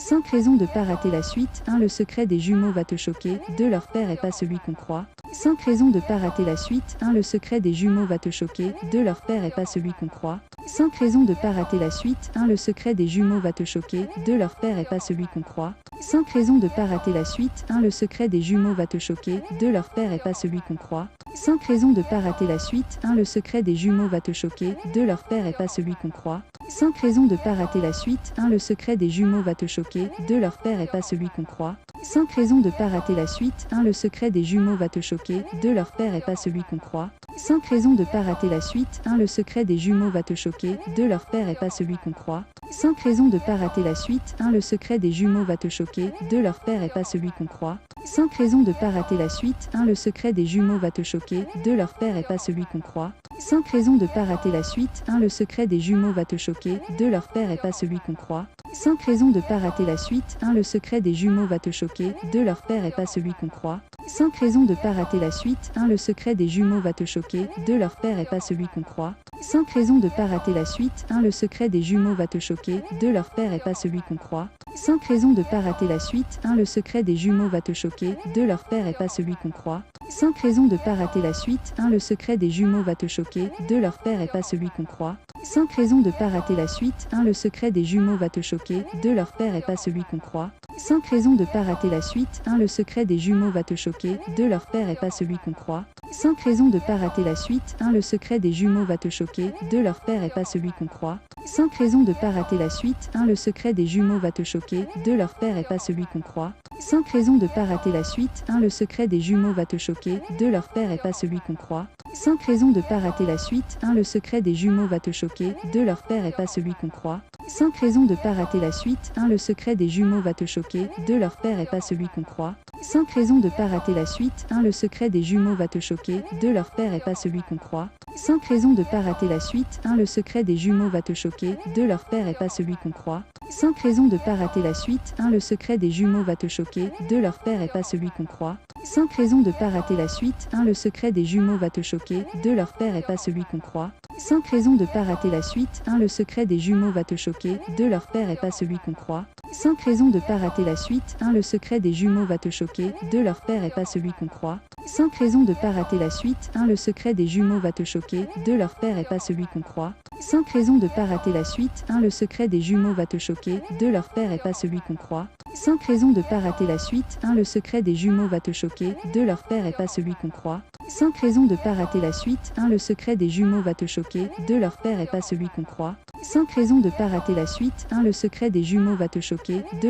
5 raisons de pas rater la suite. 1. Le secret des jumeaux va te choquer. 2. Leur père est pas celui qu'on croit. 5 raisons de pas rater la suite. 1. Le secret des jumeaux va te choquer. 2. Leur père est pas celui qu'on croit. 5 raisons de pas rater la suite. 1. Le secret des jumeaux va te choquer. 2. Leur père est pas celui qu'on croit. 5 raisons de pas rater la suite. 1. Le secret des jumeaux va te choquer. 2. Leur père est pas celui qu'on croit. 5 raisons de pas rater la suite. 1. Le secret des jumeaux va te choquer. 2. Leur père est pas celui qu'on croit. 5 raisons de pas rater la suite. 1. Le secret des jumeaux va te choquer. 2. Leur père est pas celui qu'on croit. 5 raisons de pas rater la suite. 1. Le secret des jumeaux va te choquer. 2. Leur père est pas celui qu'on croit. 5 raisons de pas rater la suite. 1. Le secret des jumeaux va te choquer. 2. Leur père est pas celui qu'on croit. 5 raisons de pas rater la suite. 1. Le secret des jumeaux va te choquer. 2. Leur père est pas celui qu'on croit. 5 raisons de pas rater la suite. 1. Le secret des jumeaux va te choquer. 2. Leur père est pas celui qu'on croit. 5 raisons de pas rater la suite. 1. Le secret des jumeaux va te choquer. 2. Leur père est pas celui qu'on croit. 5 raisons de pas rater la suite. 1. Le secret des jumeaux va te choquer. 2. Leur père est pas celui qu'on croit. 5 raisons de pas rater la suite. 1. Le secret des jumeaux va te choquer. 2. Leur père est pas celui qu'on croit. 5 raisons de pas rater la suite. 1. Le secret des jumeaux va te choquer. 2. Leur père est pas celui qu'on croit. 5 raisons de pas rater la suite. 1. Le secret des jumeaux va te choquer. 2. Leur père est pas celui qu'on croit. 5 raisons de pas rater la suite. 1. Le secret des jumeaux va te choquer. 2. Leur père est pas celui qu'on croit. 5 raisons de pas rater la suite. 1. Le secret des jumeaux va te choquer. 2. Leur père est pas celui qu'on croit. 5 raisons de pas rater la suite. 1. Le secret des jumeaux va te choquer. 2. Leur père est pas celui qu'on croit. 5 raisons de pas rater la suite. 1. Le secret des jumeaux va te choquer. 2. Leur père est pas celui qu'on croit. 5 raisons de pas rater la suite. 1. Le secret des jumeaux va te choquer. 2. Leur père est pas celui qu'on croit. 5 raisons de pas rater la suite. 1. Le secret des jumeaux va te choquer. 2. Leur père est pas celui qu'on croit. 5 raisons de pas rater la suite. 1. Le secret des jumeaux va te choquer. 2. Leur père est pas celui qu'on croit. 5 raisons de pas rater la suite. 1. Le secret des jumeaux va te choquer. 2. Leur père est pas celui qu'on croit. 5 raisons de pas rater la suite. 1. Le secret des jumeaux va te choquer. 2. Leur père est pas celui qu'on croit. 5 raisons de pas rater la suite. 1. Le secret des jumeaux va te choquer. 2. Leur père est pas celui qu'on croit. 5 raisons de pas rater la suite. 1. Le secret des jumeaux va te choquer. 2. Leur père est pas celui qu'on croit. 5 raisons de pas rater la suite. 1. Le secret des jumeaux va te choquer. 2. Leur père est pas celui qu'on croit. 5 raisons de pas rater la suite. 1. Le secret des jumeaux va te choquer. 2. Leur père est pas celui qu'on croit. 5 raisons de pas rater la suite. 1. Le secret des jumeaux va te choquer. 2. Leur père est pas celui qu'on croit. 5 raisons de pas rater la suite. 1. Le secret des jumeaux va te choquer. 2. Leur père est pas celui qu'on croit. 5 raisons de pas rater la suite. 1. Le secret des jumeaux va te choquer. 2. Leur père est pas celui qu'on croit. 5 raisons de pas rater la suite. 1. Le secret des jumeaux va te choquer. 2. Leur père est pas celui qu'on croit. 5 raisons de pas rater la suite. 1. Le secret des jumeaux va te choquer. 2. Leur père est pas celui qu'on croit. 5 raisons de pas rater la suite. 1. Le secret des jumeaux va te choquer. 2.